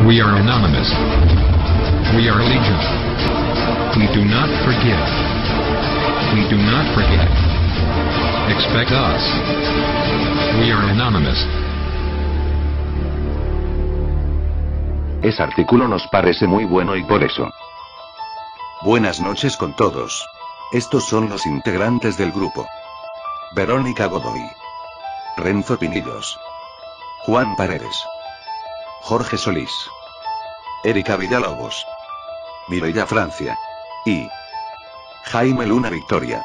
We are anonymous. We are legion. We do not forgive. We do not forget. Expect us. We are anonymous. Ese artículo nos parece muy bueno y por eso. Buenas noches con todos. Estos son los integrantes del grupo. Verónica Godoy, Renzo Pinillos, Juan Paredes, Jorge Solís, Erika Villalobos, Mireia Francia y Jaime Luna Victoria.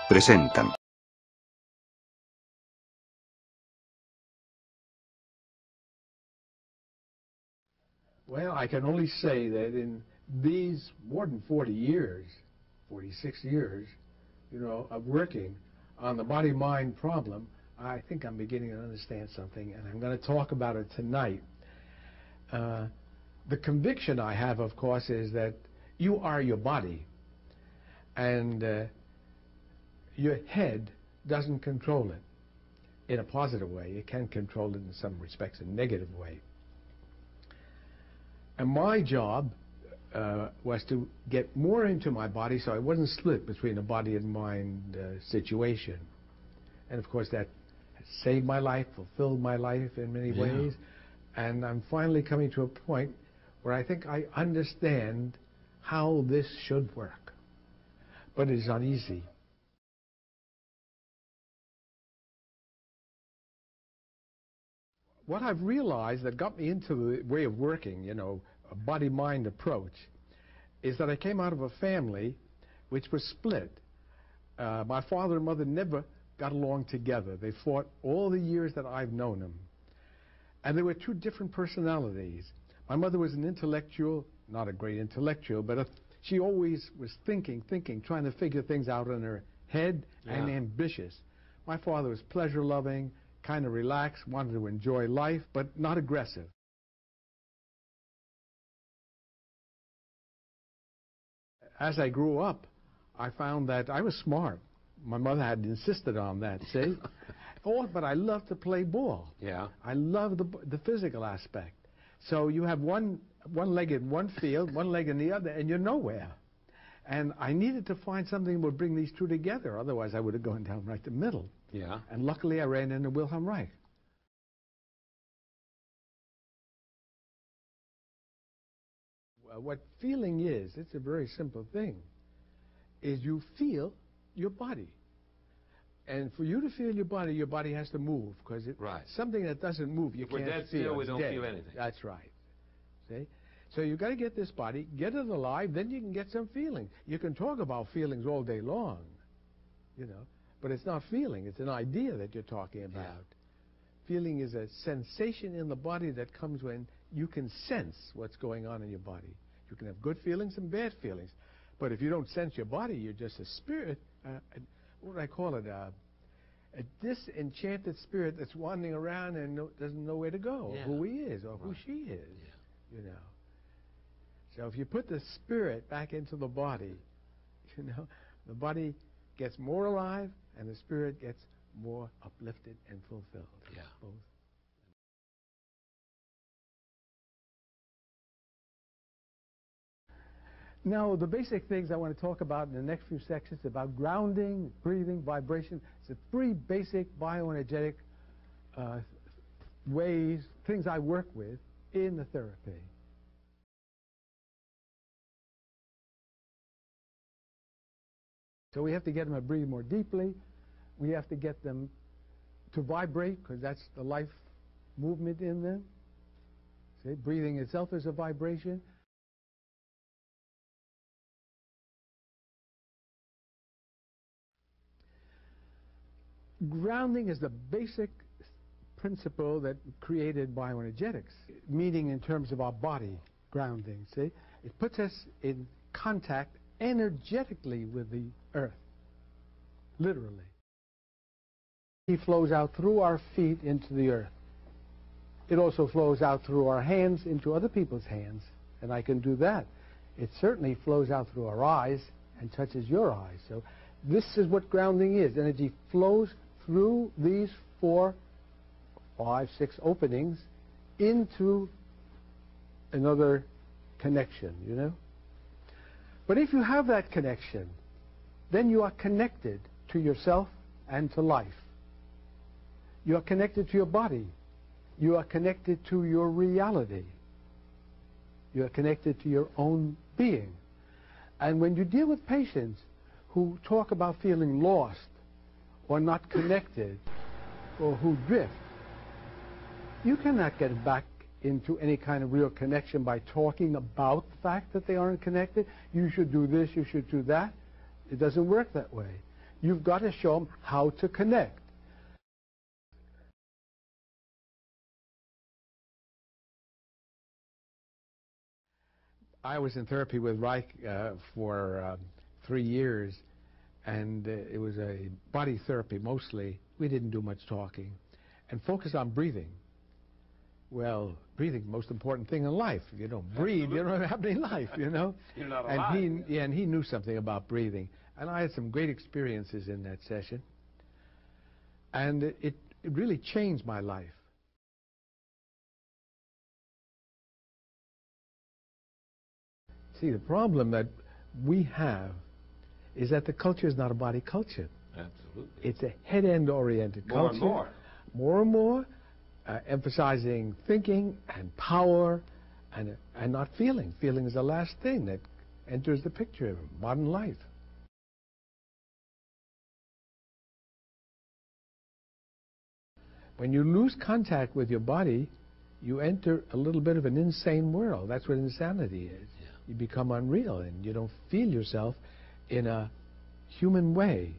Presentan. Well, I can only say that in these more than 40 years, 46 years, of working on the body-mind problem, I think I'm beginning to understand something, and I'm going to talk about it tonight. The conviction I have, of course, is that you are your body, and your head doesn't control it in a positive way. It can control it in some respects in a negative way. And my job was to get more into my body so I wasn't split between a body and mind situation. And of course that saved my life, fulfilled my life in many ways. And I'm finally coming to a point where I think I understand how this should work. But it's not easy. What I've realized that got me into the way of working, a body-mind approach, is that I came out of a family which was split. My father and mother never got along together. They fought all the years that I've known them. And there were two different personalities. My mother was an intellectual, not a great intellectual, but she always was thinking, trying to figure things out in her head, and ambitious. My father was pleasure-loving, kind of relaxed, wanted to enjoy life, but not aggressive. As I grew up, I found that I was smart. My mother had insisted on that, see? But I loved to play ball. Yeah. I loved the physical aspect. So you have one leg in one field, one leg in the other, and you're nowhere. And I needed to find something that would bring these two together. Otherwise, I would have gone down right the middle. Yeah. And luckily, I ran into Wilhelm Reich. What feeling is, it's a very simple thing, is you feel your body. And for you to feel your body has to move, because something that doesn't move, you can't feel. If we're dead still, we don't feel anything. That's right. See? So you've got to get this body, get it alive, then you can get some feeling. You can talk about feelings all day long, but it's not feeling. It's an idea that you're talking about. Yeah. Feeling is a sensation in the body that comes when you can sense what's going on in your body. You can have good feelings and bad feelings. But if you don't sense your body, you're just a spirit, what do I call it, a disenchanted spirit that's wandering around and doesn't know where to go, or who he is, or who she is, So if you put the spirit back into the body, the body gets more alive and the spirit gets more uplifted and fulfilled. Yeah. Both. Now, the basic things I want to talk about in the next few sections about grounding, breathing, vibration. It's the three basic bioenergetic things I work with in the therapy. So we have to get them to breathe more deeply. We have to get them to vibrate, because that's the life movement in them. See, breathing itself is a vibration. Grounding is the basic principle that created bioenergetics, meaning in terms of our body, grounding, see? It puts us in contact energetically with the earth, literally. He flows out through our feet into the earth. It also flows out through our hands into other people's hands, and I can do that. It certainly flows out through our eyes and touches your eyes. So this is what grounding is. Energy flows through these 4, 5, 6 openings into another connection, you know. But if you have that connection, then you are connected to yourself and to life. You are connected to your body. You are connected to your reality. You are connected to your own being. And when you deal with patients who talk about feeling lost or not connected or who drift, you cannot get back into any kind of real connection by talking about the fact that they aren't connected. You should do this, you should do that. It doesn't work that way. You've got to show them how to connect. I was in therapy with Reich for 3 years, and it was a body therapy mostly. We didn't do much talking and focused on breathing. Well, breathing is the most important thing in life. If you don't breathe, you don't have any life, you know. You're not alive. And he knew something about breathing. And I had some great experiences in that session. And it really changed my life. See, the problem that we have is that the culture is not a body culture. Absolutely. It's a head-end oriented culture. More and more, emphasizing thinking and power and not feeling. Feeling is the last thing that enters the picture of modern life. When you lose contact with your body, you enter a little bit of an insane world. That's what insanity is. Yeah. You become unreal and you don't feel yourself in a human way.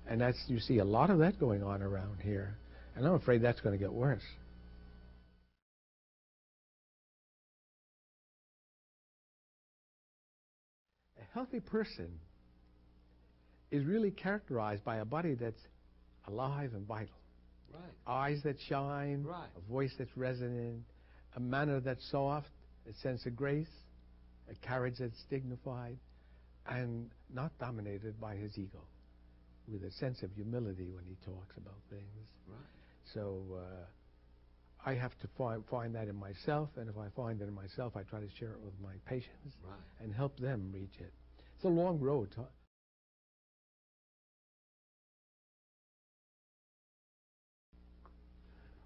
And that's, you see a lot of that going on around here. And I'm afraid that's going to get worse. A healthy person is really characterized by a body that's alive and vital. Right. Eyes that shine, Right. a voice that's resonant, a manner that's soft, a sense of grace, a carriage that's dignified, and not dominated by his ego, with a sense of humility when he talks about things. Right. So I have to find that in myself, and if I find it in myself, I try to share it with my patients and help them reach it. It's a long road.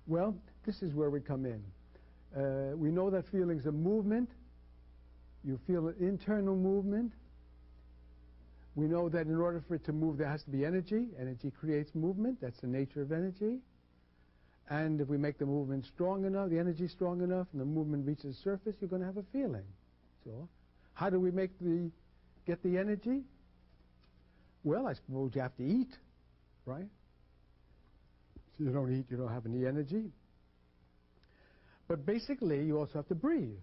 Well, this is where we come in. We know that feeling's a movement. You feel an internal movement. We know that in order for it to move, there has to be energy. Energy creates movement. That's the nature of energy. And if we make the movement strong enough, the energy strong enough, and the movement reaches the surface, you're going to have a feeling. So how do we get the energy? Well, I suppose you have to eat, right? If you don't eat, you don't have any energy. But basically, you also have to breathe.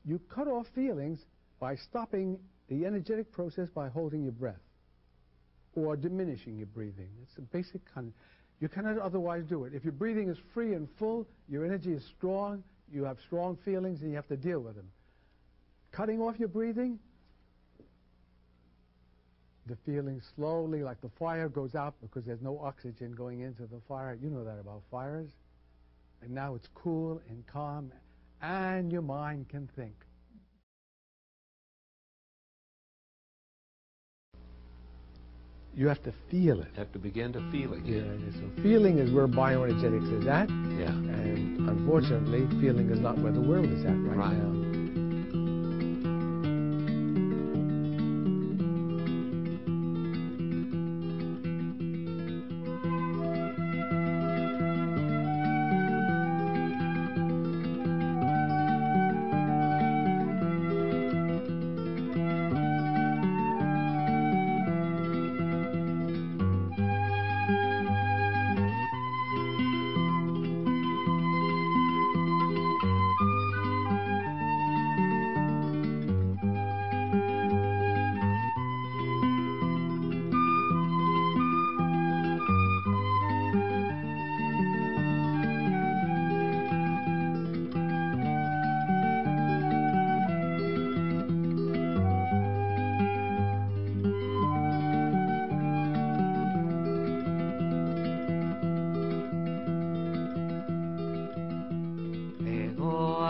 You cut off feelings by stopping the energetic process by holding your breath or diminishing your breathing. It's a basic you cannot otherwise do it. If your breathing is free and full, your energy is strong, you have strong feelings, and you have to deal with them. Cutting off your breathing, the feeling slowly, like the fire goes out because there's no oxygen going into the fire. You know that about fires. And now it's cool and calm, and your mind can think. You have to feel it. You have to begin to feel it. Yeah, so feeling is where bioenergetics is at. Yeah. And unfortunately, feeling is not where the world is at right now.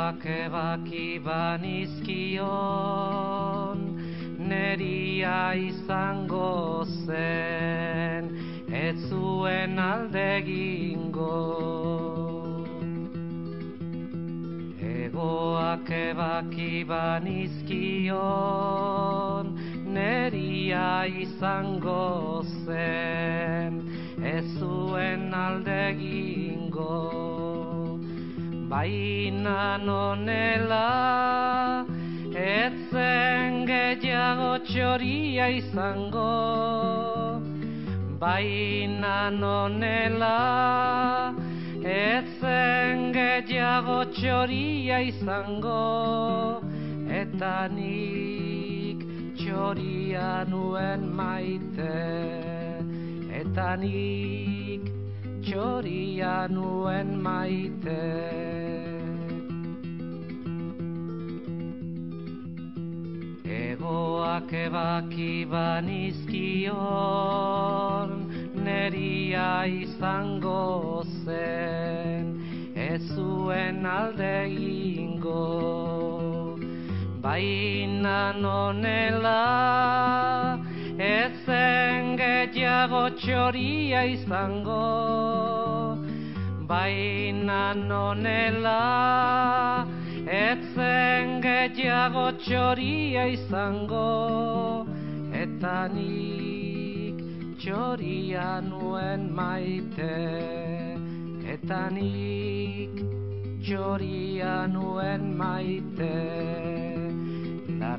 Egoak ebaki banizkion, neria izango zen, ez zuen alde egingo. Egoak ebaki banizkion, neria izango zen, ez zuen alde egingo. Baina nonela, ez zen gehiago txoria izango. Baina nonela, ez zen gehiago txoria izango. Eta nik txoria nuen maite. Eta nik txoria nuen maite. Egoak ebaki banizkion, neria izango zen, ez zuen alde egingo. Baina nonela, ez zen gehiago txoria izango. Baina nonela, ez zen gehiago txoria izango. Eta nik txoria nuen maite. Eta nik txoria nuen maite. La